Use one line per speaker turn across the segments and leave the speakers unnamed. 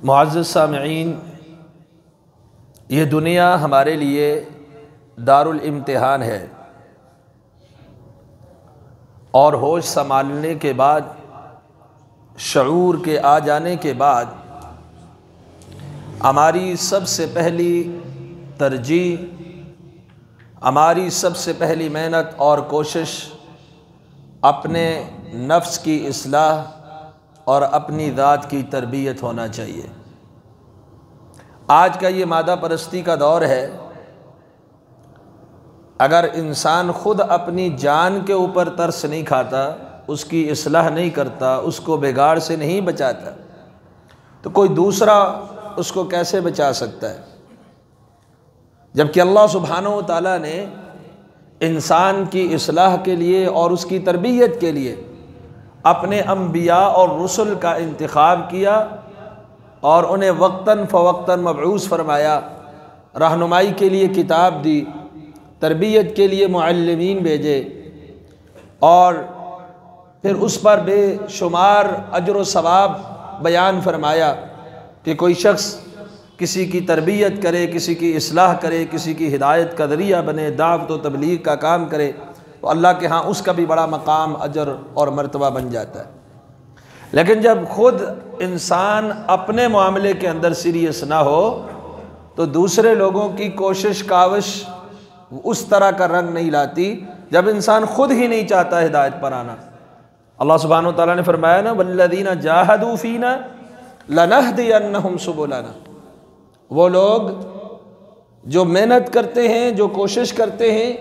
معزز سامعین، یہ دنیا ہمارے لیے دارالامتحان ہے، اور ہوش سنبھالنے کے بعد، شعور کے آ جانے کے بعد ہماری سب سے پہلی ترجیح، ہماری سب سے پہلی محنت اور کوشش اپنے نفس کی اصلاح اور اپنی ذات کی تربیت ہونا چاہیے۔ آج کا یہ مادہ پرستی کا دور ہے۔ اگر انسان خود اپنی جان کے اوپر ترس نہیں کھاتا، اس کی اصلاح نہیں کرتا، اس کو بگاڑ سے نہیں بچاتا، تو کوئی دوسرا اس کو کیسے بچا سکتا ہے؟ جبکہ اللہ سبحانہ و تعالیٰ نے انسان کی اصلاح کے لیے اور اس کی تربیت کے لیے اپنے انبیاء اور رسل کا انتخاب کیا اور انہیں وقتاً فوقتاً مبعوث فرمایا، رہنمائی کے لیے کتاب دی، تربیت کے لیے معلمین بھیجے، اور پھر اس پر بے شمار اجر و ثواب بیان فرمایا کہ کوئی شخص کسی کی تربیت کرے، کسی کی اصلاح کرے، کسی کی ہدایت کا ذریعہ بنے، دعوت و تبلیغ کا کام کرے، تو اللہ کے ہاں اس کا بھی بڑا مقام، اجر اور مرتبہ بن جاتا ہے۔ لیکن جب خود انسان اپنے معاملے کے اندر سیریس نہ ہو تو دوسرے لوگوں کی کوشش کاوش اس طرح کا رنگ نہیں لاتی جب انسان خود ہی نہیں چاہتا ہدایت پر آنا۔ اللہ سبحانہ و تعالیٰ نے فرمایا نا، والذین جاہدوا فینا لنہدینہم سبلنا، وہ لوگ جو محنت کرتے ہیں، جو کوشش کرتے ہیں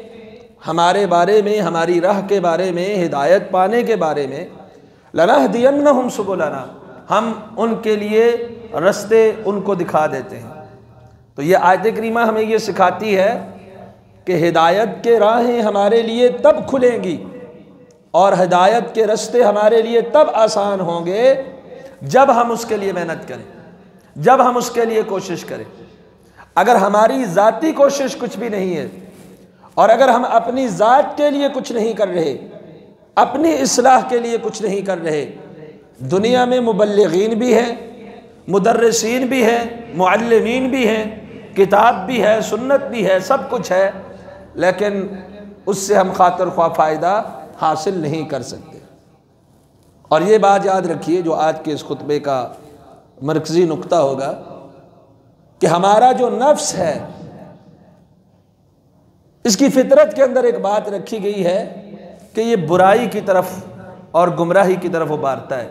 ہمارے بارے میں، ہماری راہ کے بارے میں، ہدایت پانے کے بارے میں، لنہدینہم سبلنا، ہم ان کے لیے رستے ان کو دکھا دیتے ہیں۔ تو یہ آیت کریمہ ہمیں یہ سکھاتی ہے کہ ہدایت کے راہیں ہمارے لیے تب کھلیں گی اور ہدایت کے رستے ہمارے لیے تب آسان ہوں گے جب ہم اس کے لیے محنت کریں، جب ہم اس کے لیے کوشش کریں۔ اگر ہماری ذاتی کوشش کچھ بھی نہیں ہے، اور اگر ہم اپنی ذات کے لیے کچھ نہیں کر رہے، اپنی اصلاح کے لیے کچھ نہیں کر رہے، دنیا میں مبلغین بھی ہیں، مدرسین بھی ہیں، معلمین بھی ہیں، کتاب بھی ہے، سنت بھی ہے، سب کچھ ہے، لیکن اس سے ہم خاطر خواہ فائدہ حاصل نہیں کر سکتے۔ اور یہ بات یاد رکھیے جو آج کے اس خطبے کا مرکزی نقطہ ہوگا، کہ ہمارا جو نفس ہے اس کی فطرت کے اندر ایک بات رکھی گئی ہے کہ یہ برائی کی طرف اور گمراہی کی طرف ابھارتا ہے۔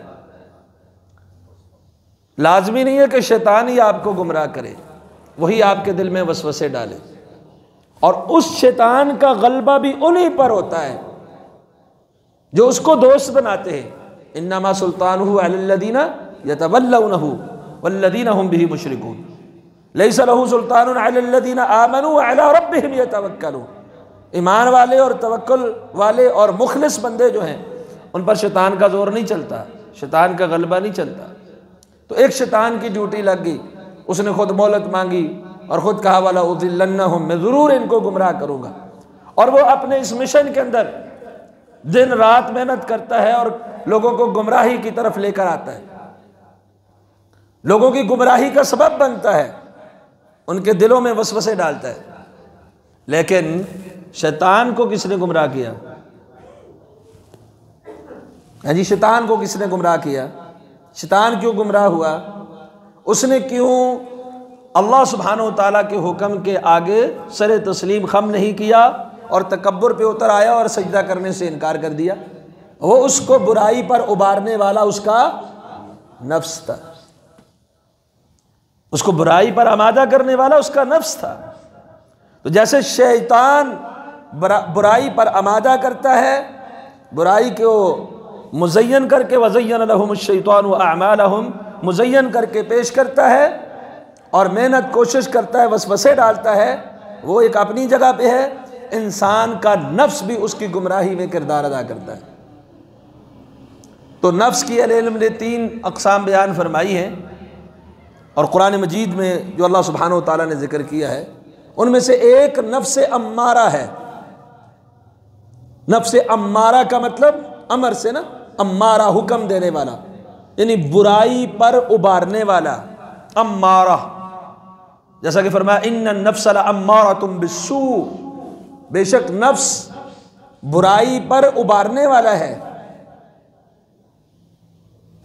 لازمی نہیں ہے کہ شیطان ہی آپ کو گمراہ کرے، وہی آپ کے دل میں وسوسے ڈالے، اور اس شیطان کا غلبہ بھی انہی پر ہوتا ہے جو اس کو دوست بناتے ہیں۔ انما سلطانہ علی الذین یتولونہ والذین ہم بہ مشرکون، لیس لہ سلطان علی الذین آمنوا وعلی ربہم یتوکلون۔ ایمان والے اور توکل والے اور مخلص بندے جو ہیں ان پر شیطان کا زور نہیں چلتا، شیطان کا غلبہ نہیں چلتا۔ تو ایک شیطان کی ڈیوٹی لگ گئی، اس نے خود مہلت مانگی اور خود کہا وَلَأُضِلَّنَّهُمْ، میں ضرور ان کو گمراہ کروں گا، اور وہ اپنے اس مشن کے اندر دن رات محنت کرتا ہے اور لوگوں کو گمراہی کی طرف لے کر آتا ہے، لوگوں کی گمراہی کا سبب بنتا ہے، ان کے دلوں میں وسوسے ڈالتا ہے۔ لیکن شیطان کو کس نے گمراہ کیا؟ ہاں جی، شیطان کو کس نے گمراہ کیا؟ شیطان کیوں گمراہ ہوا؟ اس نے کیوں اللہ سبحانہ و تعالیٰ کے حکم کے آگے سر تسلیم خم نہیں کیا اور تکبر پہ اتر آیا اور سجدہ کرنے سے انکار کر دیا؟ وہ اس کو برائی پر ابھارنے والا اس کا نفس تھا، اس کو برائی پر آمادہ کرنے والا اس کا نفس تھا۔ تو جیسے شیطان برائی پر آمادہ کرتا ہے، برائی کو مزین کر کے وَزَيَّنَ لَهُمُ الشَّيْطَانُ أَعْمَالَهُمْ مزین کر کے پیش کرتا ہے، اور محنت کوشش کرتا ہے، وسوسے ڈالتا ہے، وہ ایک اپنی جگہ پہ ہے، انسان کا نفس بھی اس کی گمراہی میں کردار ادا کرتا ہے۔ تو نفس کی اہل علم نے 3 اقسام بیان فرمائی ہیں، اور قرآن مجید میں جو اللہ سبحانہ و تعالیٰ نے ذکر کیا ہے ان میں سے ایک نفس امارہ ہے۔ نفس امارہ کا مطلب امر سے نا، امارہ حکم دینے والا، یعنی برائی پر ابھارنے والا، امارہ، جیسا کہ فرمایا ان النفس لامارۃ بالسوء، بے شک نفس برائی پر ابارنے والا ہے،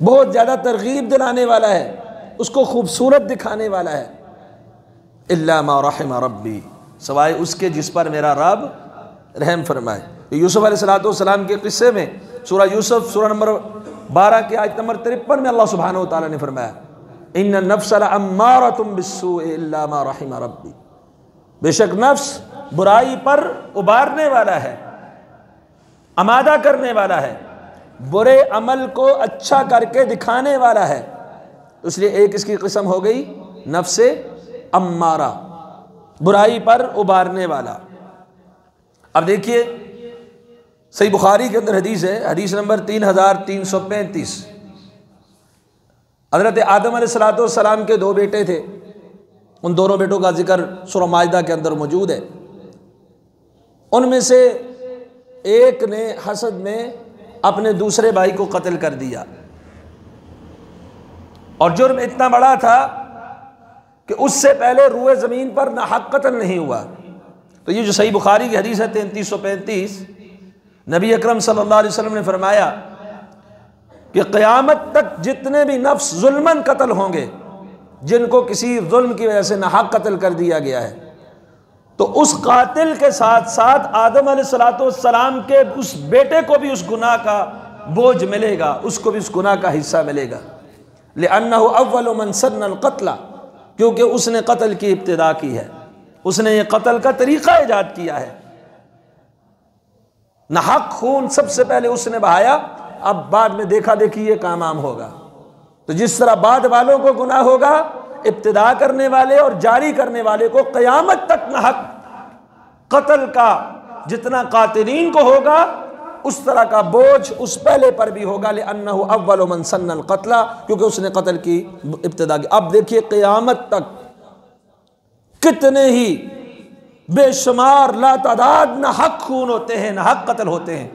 بہت زیادہ ترغیب دلانے والا ہے، اس کو خوبصورت دکھانے والا ہے، الا ما رحم ربی، سوائے اس کے جس پر میرا رب رحم فرمائے۔ یوسف علیہ السلام کے قصے میں سورہ یوسف سورہ نمبر 12 کی آیت نمبر 53 میں اللہ سبحانہ وتعالی نے فرمایا ان النفس لامارۃ بالسوء الا ما رحم ربی، بے شک نفس برائی پر ابارنے والا ہے، آمادہ کرنے والا ہے، برے عمل کو اچھا کر کے دکھانے والا ہے، اس لیے ایک اس کی قسم ہو گئی نفس امارہ، برائی پر ابارنے والا۔ اب دیکھیے صحیح بخاری کے اندر حدیث ہے، حدیث نمبر 3335، حضرت آدم علیہ السلام کے 2 بیٹے تھے، ان دونوں بیٹوں کا ذکر سورہ مائدہ کے اندر موجود ہے۔ ان میں سے ایک نے حسد میں اپنے دوسرے بھائی کو قتل کر دیا، اور جرم اتنا بڑا تھا کہ اس سے پہلے روئے زمین پر ناحق قتل نہیں ہوا۔ تو یہ جو صحیح بخاری کی حدیث ہے 3335، نبی اکرم صلی اللہ علیہ وسلم نے فرمایا کہ قیامت تک جتنے بھی نفس ظلماً قتل ہوں گے، جن کو کسی ظلم کی وجہ سے ناحق قتل کر دیا گیا ہے، تو اس قاتل کے ساتھ ساتھ آدم علیہ السلام کے اس بیٹے کو بھی اس گناہ کا بوجھ ملے گا، اس کو بھی اس گناہ کا حصہ ملے گا، لِأَنَّهُ أَوَّلُ مَنْ سَنَّ الْقَتْلَ، کیونکہ اس نے قتل کی ابتدا کی ہے، اس نے یہ قتل کا طریقہ ایجاد کیا ہے، ناحق خون سب سے پہلے اس نے بہایا، اب بعد میں دیکھا دیکھی یہ کام عام ہوگا۔ تو جس طرح بعد والوں کو گناہ ہوگا، ابتدا کرنے والے اور جاری کرنے والے کو قیامت تک ناحق قتل کا جتنا قاتلین کو ہوگا، اس طرح کا بوجھ اس پہلے پر بھی ہوگا، لِأَنَّهُ أَوَّلُ مَنْ سَنَّ الْقَتْلَ، کیونکہ اس نے قتل کی ابتدا کی۔ اب دیکھیے قیامت تک کتنے ہی بے شمار لا تعداد ناحق خون ہوتے ہیں، ناحق قتل ہوتے ہیں،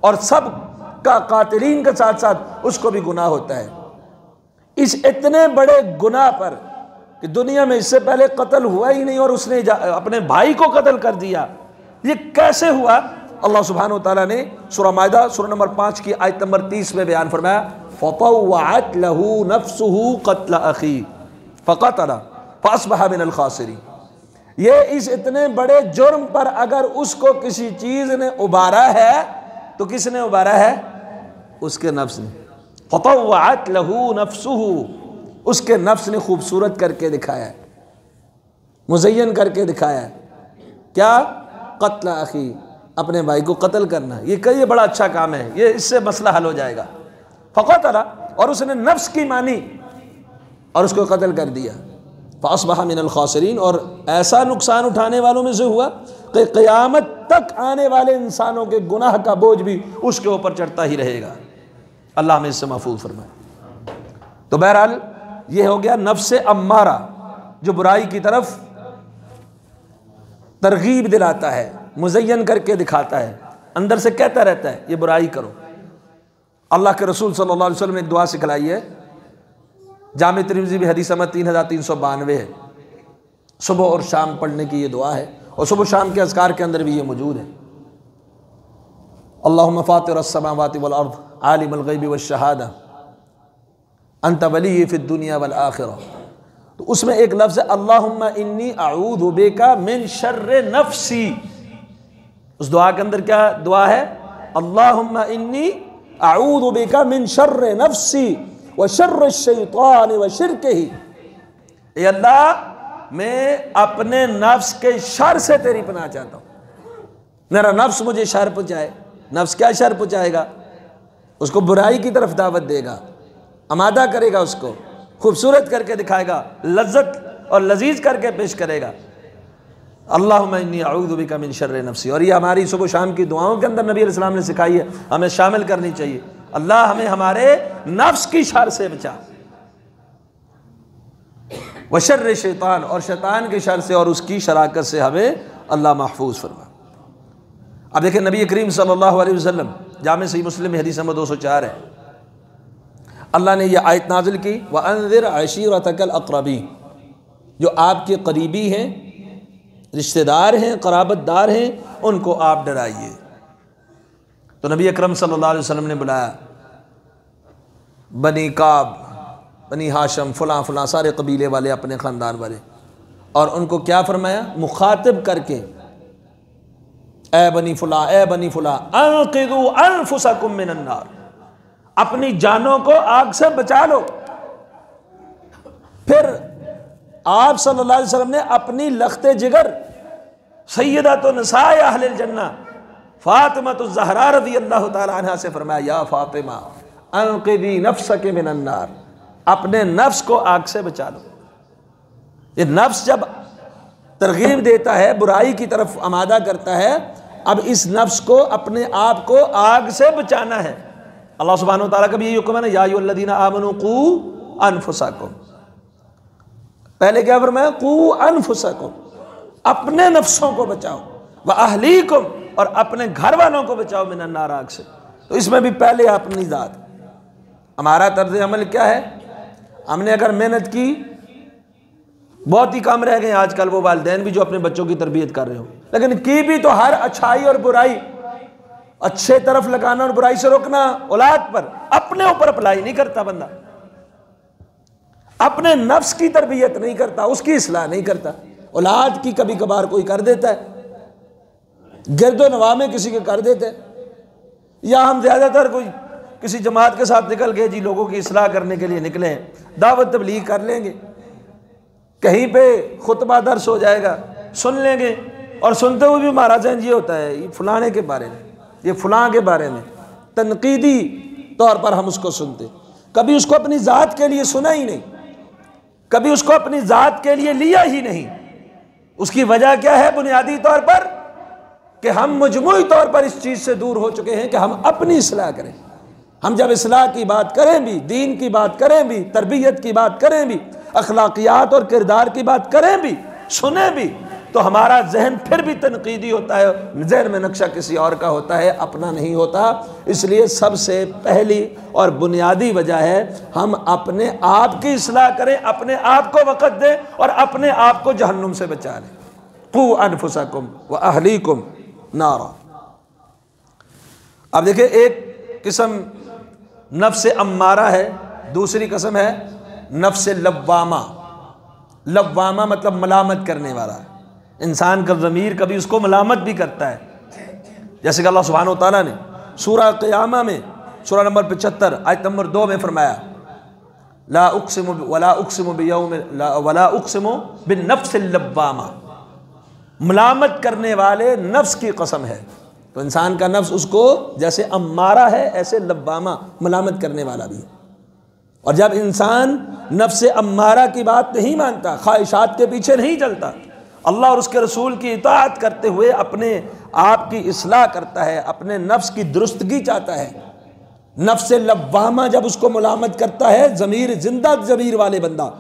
اور سب کا قاتلین کے ساتھ ساتھ اس کو بھی گناہ ہوتا ہے۔ اس اتنے بڑے گناہ پر کہ دنیا میں اس سے پہلے قتل ہوا ہی نہیں، اور اس نے اپنے بھائی کو قتل کر دیا، یہ کیسے ہوا؟ اللہ سبحانہ وتعالیٰ نے سورہ مائدہ سورہ نمبر 5 کی آیت نمبر 30 میں بیان فرمایا فَطَوَّعَتْ لَهُ نَفْسُهُ قَتْلَ أَخِيهِ فَقَتَلَ فَأَصْبَحَ مِنَ الْخَاسِرِينَ۔ یہ اس اتنے بڑے جرم پر اگر اس کو کسی چیز نے ابارا ہے تو کس نے ابارا ہے؟ اس کے نفس نے۔ فَطَوَّعَتْ لَهُ نَفْسُهُ، اس کے نفس نے خوبصورت کر کے دکھایا ہے، مزین کر کے دکھایا ہے، کیا؟ قتل اخی، اپنے بھائی کو قتل کرنا، یہ بڑا اچھا کام ہے، یہ اس سے مسئلہ حل ہو جائے گا۔ فقتل، اور اس نے نفس کی مانی اور اس کو قتل کر دیا، فاصبح من الخاسرین، اور ایسا نقصان اٹھانے والوں میں سے ہوا کہ قیامت تک آنے والے انسانوں کے گناہ کا بوجھ بھی اس کے اوپر چڑھتا ہی رہے گا۔ اللہ ہمیں اس سے محفوظ فرمائے۔ تو بہرحال یہ ہو گیا نفس امارہ، جو برائی کی طرف ترغیب دلاتا ہے، مزین کر کے دکھاتا ہے، اندر سے کہتا رہتا ہے یہ برائی کرو۔ اللہ کے رسول صلی اللہ علیہ وسلم نے ایک دعا سکھلائی ہے، جامع ترمذی بھی حدیث نمبر 3392 ہے، صبح اور شام پڑھنے کی یہ دعا ہے، اور صبح شام کے اذکار کے اندر بھی یہ موجود ہے۔ اللہم فاطر السماوات والارض عالم الغیب والشہادہ انت ولی فی الدنیا والآخرہ۔ تو اس میں ایک لفظ ہے اللہم انی اعوذ بک من شر نفسی۔ اس دعا کے اندر کیا دعا ہے؟ اللہم انی اعوذ بک من شر نفسی وشر الشیطان وشرکہ۔ اے اللہ میں اپنے نفس کے شر سے تیری پناہ چاہتا ہوں، میرا نفس مجھے شر پہنچائے۔ نفس کیا شر پہنچائے گا؟ اس کو برائی کی طرف دعوت دے گا، آمادہ کرے گا، اس کو خوبصورت کر کے دکھائے گا، لذت اور لذیذ کر کے پیش کرے گا۔ اللہم انی اعوذ بک من شر نفسی، اور یہ ہماری صبح شام کی دعاؤں کے اندر نبی علیہ السلام نے سکھائی ہے، ہمیں شامل کرنی چاہیے۔ اللہ ہمیں ہمارے نفس کی شر سے بچا، وشر شیطان، اور شیطان کی شر سے اور اس کی شراکت سے ہمیں اللہ محفوظ فرما۔ اب دیکھیں نبی کریم صلی اللہ علیہ وسلم، جامع صحیح مسلم حدیث نمبر 204 ہے، اللہ نے یہ آیت نازل کی وَأَنذِرْ عَشِيرَتَكَ الْأَقْرَبِينَ، جو آپ کے قریبی ہیں، رشتہ دار ہیں، قرابت دار ہیں، ان کو آپ ڈرائیے۔ تو نبی اکرم صلی اللہ علیہ وسلم نے بلایا بنی کعب، بنی ہاشم، فلاں فلاں سارے قبیلے والے، اپنے خاندان والے، اور ان کو کیا فرمایا؟ مخاطب کر کے، اے بنی فلاں، اے بنی فلاں، انقذوا انفسکم من النار، اپنی جانوں کو آگ سے بچا لو۔ پھر آپ صلی اللہ علیہ وسلم نے اپنی لخت جگر سیدۃ نساء اہل الجنہ فاطمہ الزہرا رضی اللہ تعالی عنہا سے فرمایا یا فاطمہ انقذی نفسک من النار، اپنے نفس کو آگ سے بچا لو۔ یہ نفس جب ترغیب دیتا ہے، برائی کی طرف آمادہ کرتا ہے، اب اس نفس کو، اپنے آپ کو آگ سے بچانا ہے۔ اللہ سبحانہ وتعالیٰ کا بھی یہی حکم ہے نا، یا ایھا الذین آمنوا قوا انفسکم، پہلے کیا فرمایا؟ قوا انفسکم، اپنے نفسوں کو بچاؤ، واہلیکم، اور اپنے گھر والوں کو بچاؤ، من النار، آگ سے۔ تو اس میں بھی پہلے اپنی ذات۔ ہمارا طرز عمل کیا ہے؟ ہم نے اگر محنت کی، بہت ہی کم رہ گئے آج کل وہ والدین بھی جو اپنے بچوں کی تربیت کر رہے ہو، لیکن کی بھی تو ہر اچھائی اور برائی، اچھے طرف لگانا اور برائی سے روکنا اولاد پر، اپنے اوپر اپلائی نہیں کرتا بندہ، اپنے نفس کی تربیت نہیں کرتا، اس کی اصلاح نہیں کرتا۔ اولاد کی کبھی کبھار کوئی کر دیتا ہے، گرد و نواح میں کسی کے کر دیتے ہیں، یا ہم زیادہ تر کوئی کسی جماعت کے ساتھ نکل گئے، جی لوگوں کی اصلاح کرنے کے لیے نکلے ہیں، دعوت تبلیغ کر لیں گے، کہیں پہ خطبہ درس ہو جائے گا، سن لیں گے، اور سنتے ہوئے بھی ہمارا ذہن یہ ہوتا ہے یہ فلانے کے بارے میں، یہ فلاں کے بارے میں، تنقیدی طور پر ہم اس کو سنتے، کبھی اس کو اپنی ذات کے لیے سنا ہی نہیں، کبھی اس کو اپنی ذات کے لیے لیا ہی نہیں۔ اس کی وجہ کیا ہے؟ بنیادی طور پر کہ ہم مجموعی طور پر اس چیز سے دور ہو چکے ہیں کہ ہم اپنی اصلاح کریں۔ ہم جب اصلاح کی بات کریں بھی، دین کی بات کریں بھی، تربیت کی بات کریں بھی، اخلاقیات اور کردار کی بات کریں بھی، سنیں بھی، تو ہمارا ذہن پھر بھی تنقیدی ہوتا ہے، ذہن میں نقشہ کسی اور کا ہوتا ہے، اپنا نہیں ہوتا۔ اس لیے سب سے پہلی اور بنیادی وجہ ہے ہم اپنے آپ کی اصلاح کریں، اپنے آپ کو وقت دیں اور اپنے آپ کو جہنم سے بچا لیں۔ قوا انفسکم واہلیکم نارا۔ اب دیکھیں، ایک قسم نفس امارہ ہے، دوسری قسم ہے نفس لوامہ۔ لوامہ مطلب ملامت کرنے والا، انسان کا ضمیر کبھی اس کو ملامت بھی کرتا ہے، جیسے کہ اللہ سبحانہ وتعالیٰ نے سورہ قیامہ میں، سورہ نمبر 75 آیت نمبر 2 میں فرمایا لا اقسم ولا اقسم بیوم ولا اقسم بالنفس اللوامہ، ملامت کرنے والے نفس کی قسم ہے۔ تو انسان کا نفس اس کو جیسے امارہ ہے، ایسے لوامہ ملامت کرنے والا بھی ہے۔ اور جب انسان نفس امارہ کی بات نہیں مانتا، خواہشات کے پیچھے نہیں چلتا، اللہ اور اس کے رسول کی اطاعت کرتے ہوئے اپنے آپ کی اصلاح کرتا ہے، اپنے نفس کی درستگی چاہتا ہے، نفس لوامہ جب اس کو ملامت کرتا ہے، ضمیر زندہ ضمیر والے بندہ،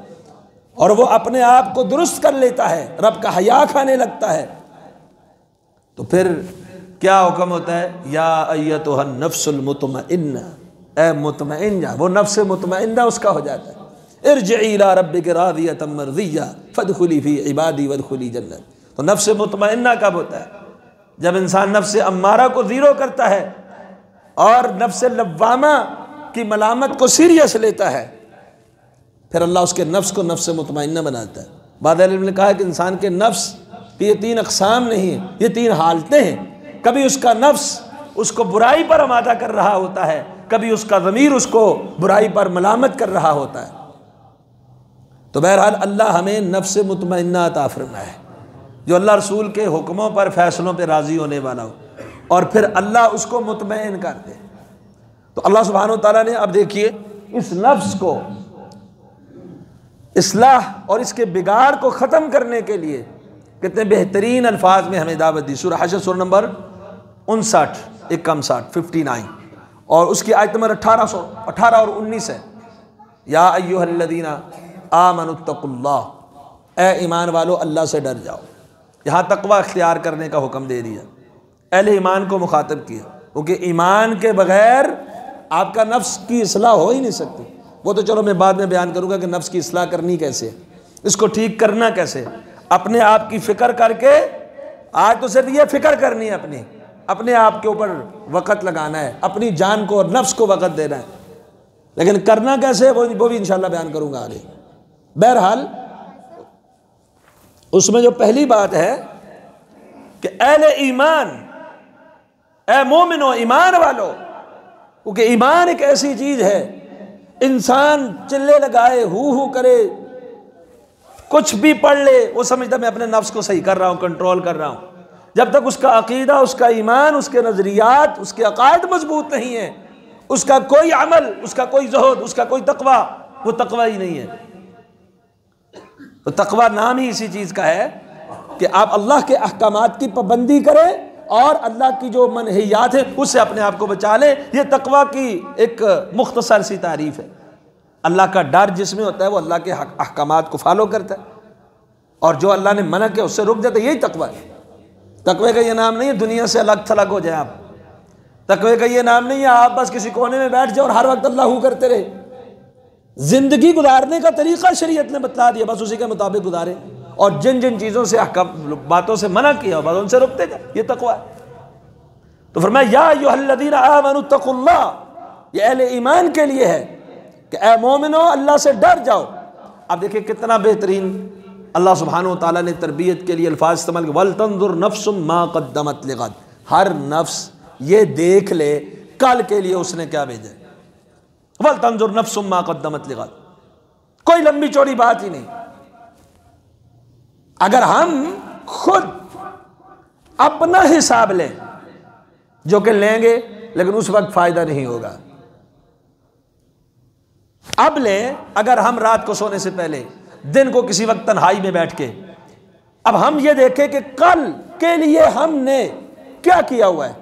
اور وہ اپنے آپ کو درست کر لیتا ہے، رب کا حیا کھانے لگتا ہے، تو پھر کیا حکم ہوتا ہے؟ یا ایتھا النفس المطمئنہ، اے مطمئن جا، وہ نفس مطمئنہ اس کا ہو جاتا ہے، ارجعی الی ربک راضیۃ مرضیہ فادخلی فی عبادی وادخلی جنت۔ تو نفس مطمئنہ کب ہوتا ہے؟ جب انسان نفس امارہ کو زیرو کرتا ہے اور نفس لوامہ کی ملامت کو سیریس لیتا ہے، پھر اللہ اس کے نفس کو نفس مطمئنہ بناتا ہے۔ بعض علم نے کہا کہ انسان کے نفس کی یہ 3 اقسام نہیں ہیں، یہ 3 حالتیں ہیں۔ کبھی اس کا نفس اس کو برائی پر آمادہ کر رہا ہوتا ہے، کبھی اس کا ضمیر اس کو برائی پر ملامت کر رہا ہوتا ہے۔ تو بہرحال اللہ ہمیں نفس مطمئنہ عطا فرمائے، جو اللہ رسول کے حکموں پر، فیصلوں پہ راضی ہونے والا ہو، اور پھر اللہ اس کو مطمئن کر دے۔ تو اللہ سبحانہ وتعالیٰ نے اب دیکھیے اس نفس کو اصلاح اور اس کے بگاڑ کو ختم کرنے کے لیے کتنے بہترین الفاظ میں ہمیں دعوت دی۔ سورہ حشر سورہ نمبر 59 اور اس کی آیت نمبر 18 اور 19 ہے، یا ایھا الذین آمنوا اتقوا اللہ، اے ایمان والو اللہ سے ڈر جاؤ۔ یہاں تقوی اختیار کرنے کا حکم دے دیا، اہل ایمان کو مخاطب کیا، کیونکہ ایمان کے بغیر آپ کا نفس کی اصلاح ہو ہی نہیں سکتی۔ وہ تو چلو میں بعد میں بیان کروں گا کہ نفس کی اصلاح کرنی کیسے، اس کو ٹھیک کرنا کیسے۔ اپنے آپ کی فکر کر کے، آج تو صرف یہ فکر کرنی ہے، اپنے آپ کے اوپر وقت لگانا ہے، اپنی جان کو اور نفس کو وقت دینا ہے، لیکن کرنا کیسے وہ بھی انشاءاللہ بیان کروں گا آگے۔ بہرحال اس میں جو پہلی بات ہے کہ اہل ایمان، اے مومنو، ایمان والو، کیونکہ ایمان ایک ایسی چیز ہے، انسان چلے لگائے، ہو کرے، کچھ بھی پڑھ لے، وہ سمجھتا میں اپنے نفس کو صحیح کر رہا ہوں، کنٹرول کر رہا ہوں۔ جب تک اس کا عقیدہ، اس کا ایمان، اس کے نظریات، اس کے عقائد مضبوط نہیں ہے، اس کا کوئی عمل، اس کا کوئی زہد، اس کا کوئی تقوی، وہ تقوی ہی نہیں ہے۔ تو تقوی نام ہی اسی چیز کا ہے کہ آپ اللہ کے احکامات کی پابندی کریں اور اللہ کی جو منہیات ہیں اس سے اپنے آپ کو بچا لیں۔ یہ تقوی کی ایک مختصر سی تعریف ہے۔ اللہ کا ڈر جس میں ہوتا ہے وہ اللہ کے احکامات کو فالو کرتا ہے، اور جو اللہ نے منع کیا اس سے رک جاتا ہے، یہی تقوی ہے۔ تقوی کا یہ نام نہیں ہے دنیا سے الگ تھلگ ہو جائیں آپ، تقوی کا یہ نام نہیں ہے آپ بس کسی کونے میں بیٹھ جائیں اور ہر وقت اللہ ہو کرتے رہے۔ زندگی گزارنے کا طریقہ شریعت نے بتلا دیا، بس اسی کے مطابق گزارے، اور جن جن چیزوں سے باتوں سے منع کیا بس ان سے رکتے جائیں، یہ تقوی ہے۔ تو فرمایا یا ایھا الذین آمنوا اتقوا اللہ، یہ اہل ایمان کے لیے ہے کہ اے مومنو اللہ سے ڈر جاؤ۔ اب دیکھیں کتنا بہترین اللہ سبحانہ و تعالیٰ نے تربیت کے لیے الفاظ استعمال کیے، وَلْتَنْظُرْ نَفْسٌ مَا قَدَّمَتْ لِغَدٍ، ہر نفس یہ دیکھ لے کل کے لیے اس نے کیا بھیجا ہے۔ وَلْتَنْظُرْ نَفْسٌ مَا قَدَّمَتْ لِغَدٍ، کوئی لمبی چوڑی بات ہی نہیں۔ اگر ہم خود اپنا حساب لیں، جو کہ لیں گے لیکن اس وقت فائدہ نہیں ہوگا، اب لیں اگر ہم رات کو سونے سے پہلے دن کو کسی وقت تنہائی میں بیٹھ کے اب ہم یہ دیکھیں کہ کل کے لیے ہم نے کیا کیا ہوا ہے،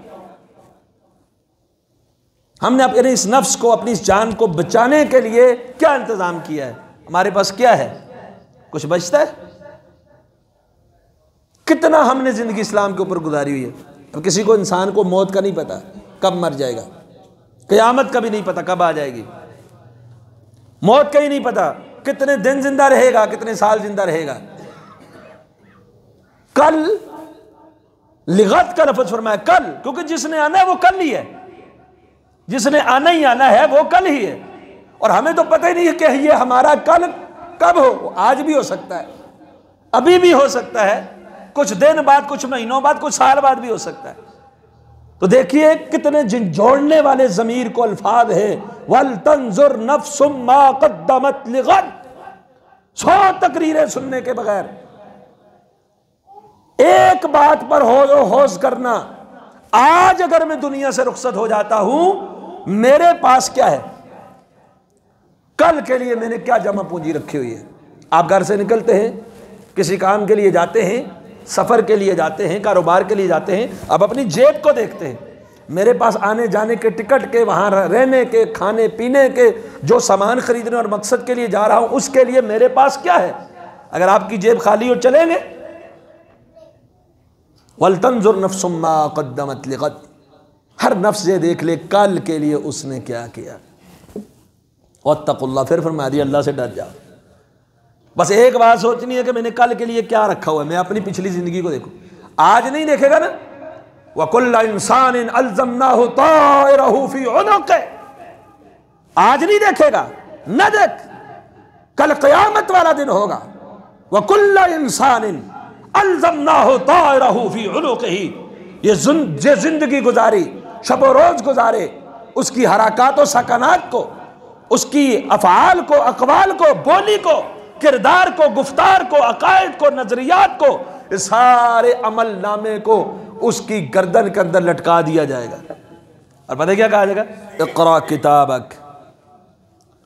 ہم نے اپنے اس نفس کو، اپنی اس جان کو بچانے کے لیے کیا انتظام کیا ہے، ہمارے پاس کیا ہے، کچھ بچتا ہے؟ کتنا ہم نے زندگی اسلام کے اوپر گزاری ہوئی ہے۔ اب کسی کو، انسان کو موت کا نہیں پتا کب مر جائے گا، قیامت کا بھی نہیں پتا کب آ جائے گی، موت کا ہی نہیں پتا کتنے دن زندہ رہے گا، کتنے سال زندہ رہے گا۔ کل، لغت کا لفظ فرمایا کل، کیونکہ جس نے آنا ہے وہ کل ہی ہے، جس نے آنا ہی آنا ہے وہ کل ہی ہے، اور ہمیں تو پتہ ہی نہیں ہے کہ یہ ہمارا کل کب ہو، آج بھی ہو سکتا ہے، ابھی بھی ہو سکتا ہے، کچھ دن بعد، کچھ مہینوں بعد، کچھ سال بعد بھی ہو سکتا ہے۔ تو دیکھیے کتنے جوڑنے والے ضمیر کو الفاظ ہیں، وَلْتَنْظُرْ نَفْسٌ مَا قَدَّمَتْ لِغَدٍ۔ 100 تقریریں سننے کے بغیر ایک بات پر ہوش کرنا، آج اگر میں دنیا سے رخصت ہو جاتا ہوں میرے پاس کیا ہے، کل کے لیے میں نے کیا جمع پونجی رکھی ہوئی ہے۔ آپ گھر سے نکلتے ہیں، کسی کام کے لیے جاتے ہیں، سفر کے لیے جاتے ہیں، کاروبار کے لیے جاتے ہیں، اب اپنی جیب کو دیکھتے ہیں، میرے پاس آنے جانے کے ٹکٹ کے، وہاں رہنے کے، کھانے پینے کے، جو سامان خریدنے اور مقصد کے لیے جا رہا ہوں اس کے لیے میرے پاس کیا ہے۔ اگر آپ کی جیب خالی ہو چلیں گے؟ وَلْتَنْظُرْ نَفْسٌ مَا قَدَّمَتْ لِغَدٍ، ہر نفس یہ دیکھ لے کل کے لیے اس نے کیا کیا۔ وَاتَّقُوا اللَّهَ، پھر فرما دیا اللہ سے ڈر جاؤ۔ بس ایک بات سوچنی ہے کہ میں نے کل کے لیے کیا رکھا ہوا ہے، میں اپنی پچھلی زندگی کو دیکھوں۔ آج نہیں دیکھے گا نا، وَكُلَّ إِنسَانٍ أَلْزَمْنَاهُ طَائِرَهُ فِي عُنُقِهِ، آج نہیں دیکھے گا، نہ دیکھ، کل قیامت والا دن ہوگا۔ وَكُلَّ إِنسَانٍ أَلْزَمْنَاهُ طَائِرَهُ فِي عُنُقِهِ، یہ زندگی گزاری، شب و روز گزارے، اس کی حرکات و سکنات کو، اس کی افعال کو، اقوال کو، بولی کو، کردار کو، گفتار کو، عقائد کو، نظریات کو، اس سارے عمل نامے کو اس کی گردن کے اندر لٹکا دیا جائے گا۔ اور پتہ کیا کہا جائے گا؟ اقرا کتابک،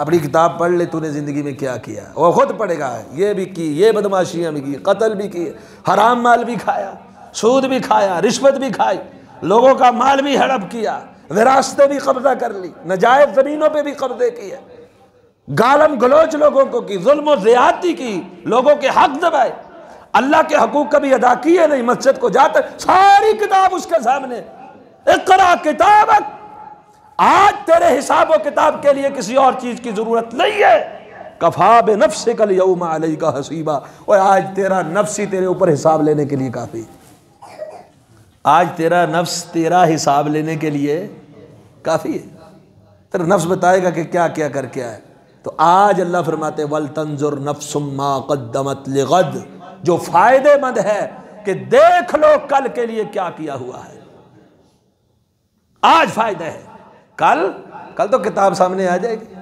اپنی کتاب پڑھ لے، تو نے زندگی میں کیا کیا۔ وہ خود پڑھے گا، یہ بھی کی، یہ بدماشیاں بھی کی، قتل بھی کی، حرام مال بھی کھایا، سود بھی کھایا، رشوت بھی کھائی، لوگوں کا مال بھی ہڑپ کیا، وراثتیں بھی قبضہ کر لی، ناجائز زمینوں پہ بھی قبضے کیے، گالم گلوچ لوگوں کو کی، ظلم و زیادتی کی، لوگوں کے حق دبائے، اللہ کے حقوق کبھی ادا کیے نہیں، مسجد کو جاتا ساری کتاب اس کے سامنے، اقرا کتابک، آج تیرے حساب و کتاب کے لیے کسی اور چیز کی ضرورت نہیں ہے. کفا بنفسک الیوم علیک حسیبا. اور آج تیرا نفس ہی تیرے اوپر حساب لینے کے لیے کافی. آج تیرا نفس تیرا حساب لینے کے لیے کافی ہے. تیرا نفس بتائے گا کہ کیا کیا کر کے آئے. تو آج اللہ فرماتے وَلْتَنْظُرْ نَفْسٌ مَا قَدَّمَتْ لِغَدْ. جو فائدے مند ہے کہ دیکھ لو کل کے لیے کیا کیا ہوا ہے. آج فائدہ ہے. کل تو کتاب سامنے آ جائے گی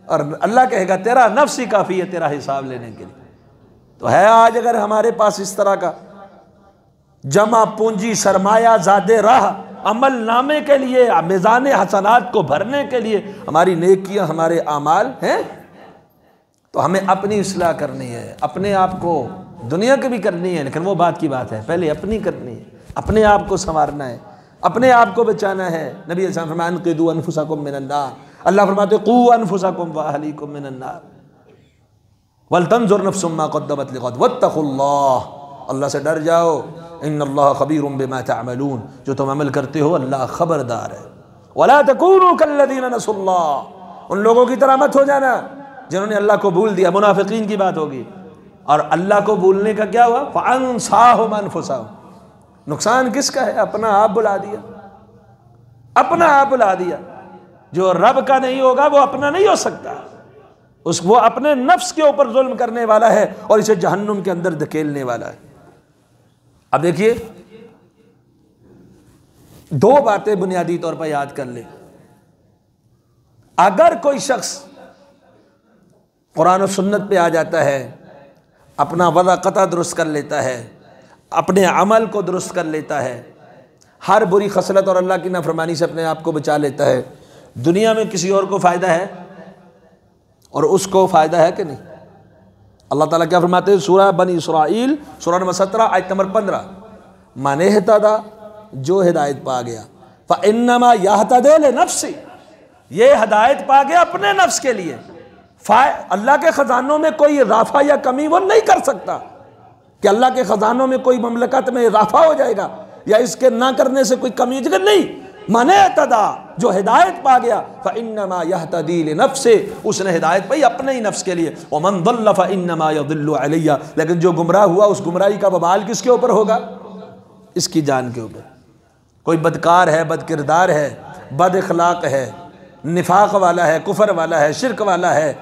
اور اللہ کہے گا تیرا نفس ہی کافی ہے تیرا حساب لینے کے لیے. تو ہے آج اگر ہمارے پاس اس طرح کا جمع پونجی سرمایہ زادے راہ عمل نامے کے لیے میزان حسنات کو بھرنے کے لیے ہماری نیکیاں ہمارے اعمال ہیں، تو ہمیں اپنی اصلاح کرنی ہے. اپنے آپ کو دنیا کی بھی کرنی ہے لیکن وہ بات کی بات ہے، پہلے اپنی کرنی ہے. اپنے آپ کو سنوارنا ہے، اپنے آپ کو بچانا ہے. نبی علیہ السلام فرمایا انقذوا انفسکم من النار. اللہ فرماتے قوا انفسکم واہلیکم من النار ولتنظر نفس ما قدمت لغد واتقوا اللہ. اللہ سے ڈر جاؤ. ان اللہ خبیر بما تعملون. جو تم عمل کرتے ہو اللہ خبردار ہے. ولا تکونوا کالذین نسوا اللہ. ان لوگوں کی طرح مت ہو جانا جنہوں نے اللہ کو بھول دیا. منافقین کی بات ہوگی. اور اللہ کو بھولنے کا کیا ہوا؟ فانساہم انفسہم. نقصان کس کا ہے؟ اپنا آپ بلا دیا. اپنا آپ بلا دیا. جو رب کا نہیں ہوگا وہ اپنا نہیں ہو سکتا. وہ اپنے نفس کے اوپر ظلم کرنے والا ہے اور اسے جہنم کے اندر دھکیلنے والا ہے. اب دیکھیے دو باتیں بنیادی طور پر یاد کر لیں. اگر کوئی شخص قرآن و سنت پہ آ جاتا ہے، اپنا وضع قطع درست کر لیتا ہے، اپنے عمل کو درست کر لیتا ہے، ہر بری خصلت اور اللہ کی نافرمانی سے اپنے آپ کو بچا لیتا ہے، دنیا میں کسی اور کو فائدہ ہے اور اس کو فائدہ ہے کہ نہیں؟ اللہ تعالیٰ کیا فرماتے ہیں سورہ بنی اسرائیل سورہ نمبر 17 آیت نمبر 15 من اہتدی، جو ہدایت پا گیا، فإنما یہتدی لنفسہ، یہ ہدایت پا گیا اپنے نفس کے لیے. اللہ کے خزانوں میں کوئی اضافہ یا کمی وہ نہیں کر سکتا کہ اللہ کے خزانوں میں کوئی مملکت میں اضافہ ہو جائے گا یا اس کے نہ کرنے سے کوئی کمی جگہ نہیں. من اہتدی، جو ہدایت پا گیا، فإنما یہتدی لنفسہ، اس نے ہدایت پائی اپنے ہی نفس کے لیے. ومن ضل فإنما یضل علیہ، لیکن جو گمراہ ہوا اس گمراہی کا وبال کس کے اوپر ہوگا؟ اس کی جان کے اوپر. کوئی بدکار ہے، بد کردار ہے، بد اخلاق ہے، نفاق والا ہے، کفر والا ہے، شرک والا ہے،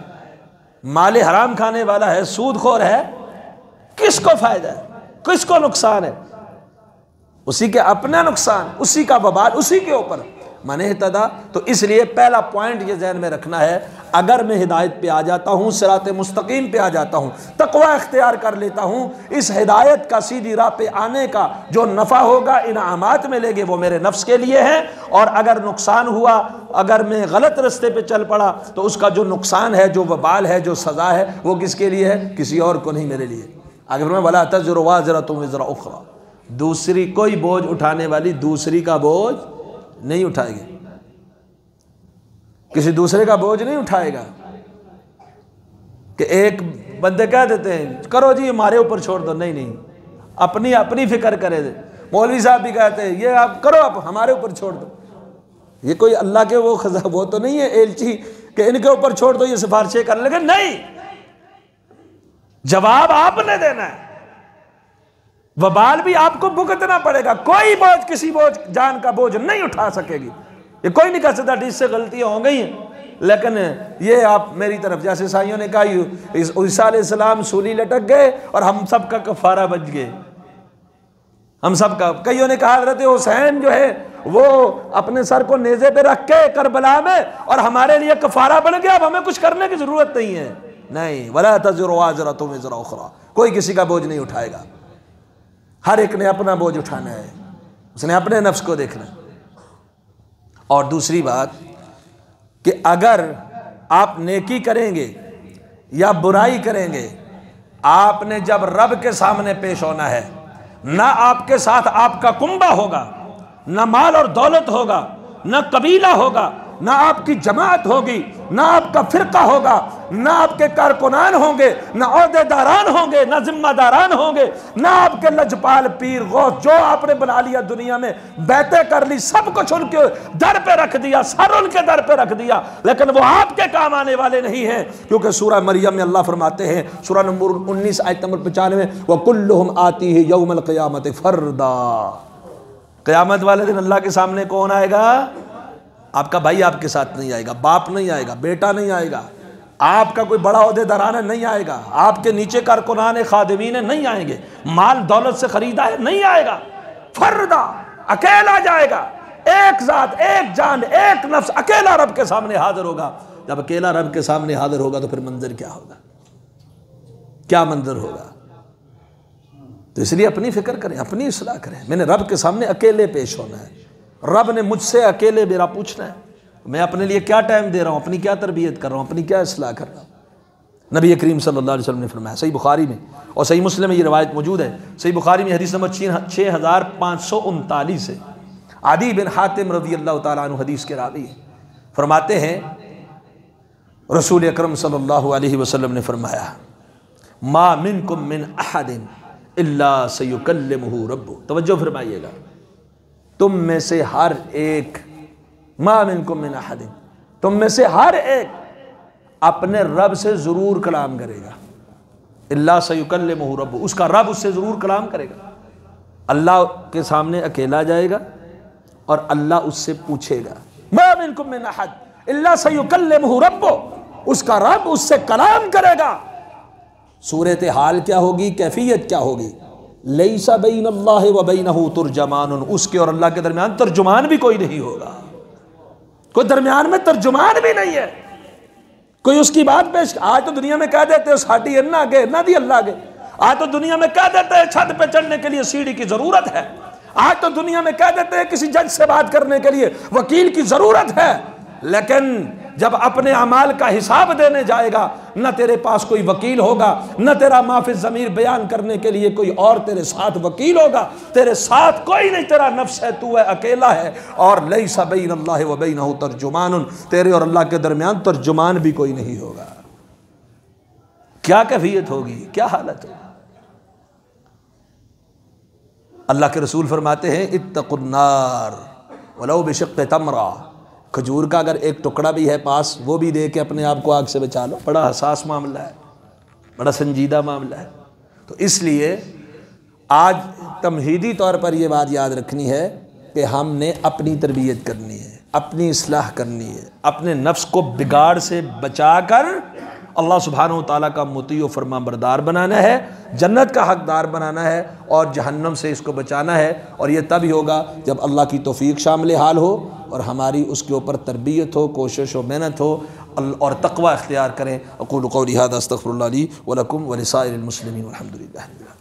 مال حرام کھانے والا ہے، سود خور ہے، کس کو فائدہ ہے؟ کس کو نقصان ہے؟ اسی کے اپنا نقصان، اسی کا وبال اسی کے اوپر. من اہتدی. تو اس لیے پہلا پوائنٹ یہ ذہن میں رکھنا ہے، اگر میں ہدایت پہ آ جاتا ہوں، صراط مستقیم پہ آ جاتا ہوں، تقوی اختیار کر لیتا ہوں، اس ہدایت کا سیدھی راہ پہ آنے کا جو نفع ہوگا، انعامات ملیں گے، وہ میرے نفس کے لیے ہیں. اور اگر نقصان ہوا، اگر میں غلط رستے پہ چل پڑا، تو اس کا جو نقصان ہے، جو وبال ہے، جو سزا ہے، وہ کس کے لیے ہے؟ کسی اور کو نہیں، میرے لیے. آگے فرمایا وَلَا تَزِرُ وَازِرَةٌ وِزْرَ أُخْرَىٰ. دوسری کوئی بوجھ اٹھانے والی دوسری کا بوجھ نہیں اٹھائے گی. کسی دوسرے کا بوجھ نہیں اٹھائے گا. کہ ایک بندے کہہ دیتے ہیں کرو جی ہمارے اوپر چھوڑ دو. نہیں، اپنی فکر کرے دے. مولوی صاحب بھی کہتے ہیں یہ آپ کرو، آپ ہمارے اوپر چھوڑ دو. یہ کوئی اللہ کے وہ تو نہیں ہے ایلچی کہ ان کے اوپر چھوڑ دو، یہ سفارشیں کر لگے. نہیں، جواب آپ نے دینا ہے، وبال بھی آپ کو بھگتنا پڑے گا. کوئی بوجھ کسی جان کا بوجھ نہیں اٹھا سکے گی. یہ کوئی نہیں کہہ سکتا اس سے غلطیاں ہو گئی ہیں لیکن یہ آپ میری طرف، جیسے عیسائیوں نے کہا عیسیٰ علیہ السلام سولی لٹک گئے اور ہم سب کا کفارہ بچ گئے. ہم سب کا. کئیوں نے کہا حضرت حسین جو ہے وہ اپنے سر کو نیزے پہ رکھ کے کربلا میں اور ہمارے لیے کفارہ بن گیا، اب ہمیں کچھ کرنے کی ضرورت نہیں ہے. نہیں، وَلَا تَزِرُ وَازِرَةٌ وِزْرَ أُخْرَىٰ. کوئی کسی کا بوجھ نہیں اٹھائے گا. ہر ایک نے اپنا بوجھ اٹھانا ہے، اس نے اپنے نفس کو دیکھنا ہے. اور دوسری بات کہ اگر آپ نیکی کریں گے یا برائی کریں گے، آپ نے جب رب کے سامنے پیش ہونا ہے، نہ آپ کے ساتھ آپ کا کنبہ ہوگا، نہ مال اور دولت ہوگا، نہ قبیلہ ہوگا، نہ آپ کی جماعت ہوگی، نہ آپ کا فرقہ ہوگا، نہ آپ کے کارکنان ہوں گے، نہ عہدے داران ہوں گے، نہ ذمہ داران ہوں گے، نہ آپ کے لجپال پیر غوث جو آپ نے بنا لیا دنیا میں، بیعتیں کر لی، سب کچھ ان کے در پہ رکھ دیا، سر ان کے در پہ رکھ دیا، لیکن وہ آپ کے کام آنے والے نہیں ہیں، کیونکہ سورہ مریم میں اللہ فرماتے ہیں، سورہ نمبر 19 آیت نمبر 95، وَكُلُّهُمْ آتِيهِ يَوْمَ الْقِيَامَةِ فَرْدًا۔ قیامت والے دن اللہ کے سامنے کون آئے گا؟ آپ کا بھائی آپ کے ساتھ نہیں آئے گا، باپ نہیں آئے گا، بیٹا نہیں آئے گا، آپ کا کوئی بڑا عہدے داران ہے نہیں آئے گا، آپ کے نیچے کارکنان خادمین نہیں آئیں گے، مال دولت سے خریدا ہے نہیں آئے گا، فردا اکیلا جائے گا، ایک ذات، ایک جان، ایک نفس اکیلا رب کے سامنے حاضر ہوگا۔ جب اکیلا رب کے سامنے حاضر ہوگا تو پھر منظر کیا ہوگا، کیا منظر ہوگا؟ تو اس لیے اپنی فکر کریں، اپنی اصلاح کریں۔ میں نے رب کے سامنے اکیلے پیش ہونا ہے، رب نے مجھ سے اکیلے میرا پوچھنا ہے، میں اپنے لیے کیا ٹائم دے رہا ہوں، اپنی کیا تربیت کر رہا ہوں، اپنی کیا اصلاح کر رہا ہوں۔ نبی کریم صلی اللہ علیہ وسلم نے فرمایا، صحیح بخاری میں اور صحیح مسلم میں یہ روایت موجود ہے، صحیح بخاری میں حدیث نمبر 6539 ہے، عدی بن حاتم رضی اللہ تعالیٰ عنہ حدیث کے راوی ہیں، فرماتے ہیں رسول اکرم صلی اللہ علیہ وسلم نے فرمایا، ما منکم من احد الا سیکلمہ ربہ، توجہ فرمائیے گا، تم میں سے ہر ایک، ما منکم من احد، تم میں سے ہر ایک اپنے رب سے ضرور کلام کرے گا، الا سیکلمہ ربہ، اس کا رب اس سے ضرور کلام کرے گا۔ اللہ کے سامنے اکیلا جائے گا اور اللہ اس سے پوچھے گا، ما منکم من احد الا سیکلمہ ربہ، اس کا رب اس سے کلام کرے گا۔ صورتحال کیا ہوگی، کیفیت کیا ہوگی؟ لیس بین اللہ و بینہ ترجمان، اس کے اور اللہ کے درمیان ترجمان بھی کوئی نہیں ہوگا، کوئی درمیان میں ترجمان بھی نہیں ہے، کوئی اس کی بات پیش۔ آج تو دنیا میں کہہ دیتے ہیں ساٹھی انا آگے نہ دی اللہ آگے، آج تو دنیا میں کہہ دیتے ہیں چھت پہ چڑھنے کے لیے سیڑھی کی ضرورت ہے، آج تو دنیا میں کہہ دیتے ہیں کسی جج سے بات کرنے کے لیے وکیل کی ضرورت ہے، لیکن جب اپنے اعمال کا حساب دینے جائے گا، نہ تیرے پاس کوئی وکیل ہوگا، نہ تیرا معافی ضمیر بیان کرنے کے لیے کوئی اور تیرے ساتھ وکیل ہوگا، تیرے ساتھ کوئی نہیں، تیرا نفس ہے، تو ہے، اکیلا ہے، اور لیس بین اللہ و بینہ ترجمان، تیرے اور اللہ کے درمیان ترجمان بھی کوئی نہیں ہوگا۔ کیا کیفیت ہوگی، کیا حالت ہوگی؟ اللہ کے رسول فرماتے ہیں اتقوا النار ولو بشق تمرہ، کھجور کا اگر ایک ٹکڑا بھی ہے پاس، وہ بھی دے کے اپنے آپ کو آگ سے بچا لو۔ بڑا حساس معاملہ ہے، بڑا سنجیدہ معاملہ ہے۔ تو اس لیے آج تمہیدی طور پر یہ بات یاد رکھنی ہے کہ ہم نے اپنی تربیت کرنی ہے، اپنی اصلاح کرنی ہے، اپنے نفس کو بگاڑ سے بچا کر اللہ سبحانہ و تعالیٰ کا مطیع و فرما بردار بنانا ہے، جنت کا حقدار بنانا ہے، اور جہنم سے اس کو بچانا ہے، اور یہ تب ہی ہوگا جب اللہ کی توفیق شامل حال ہو اور ہماری اس کے اوپر تربیت ہو، کوشش و محنت ہو، اور تقوی اختیار کریں۔ اقول قولی ھذا استغفر اللہ لی ولکم ولسائر المسلمین والحمد للہ رب العالمین۔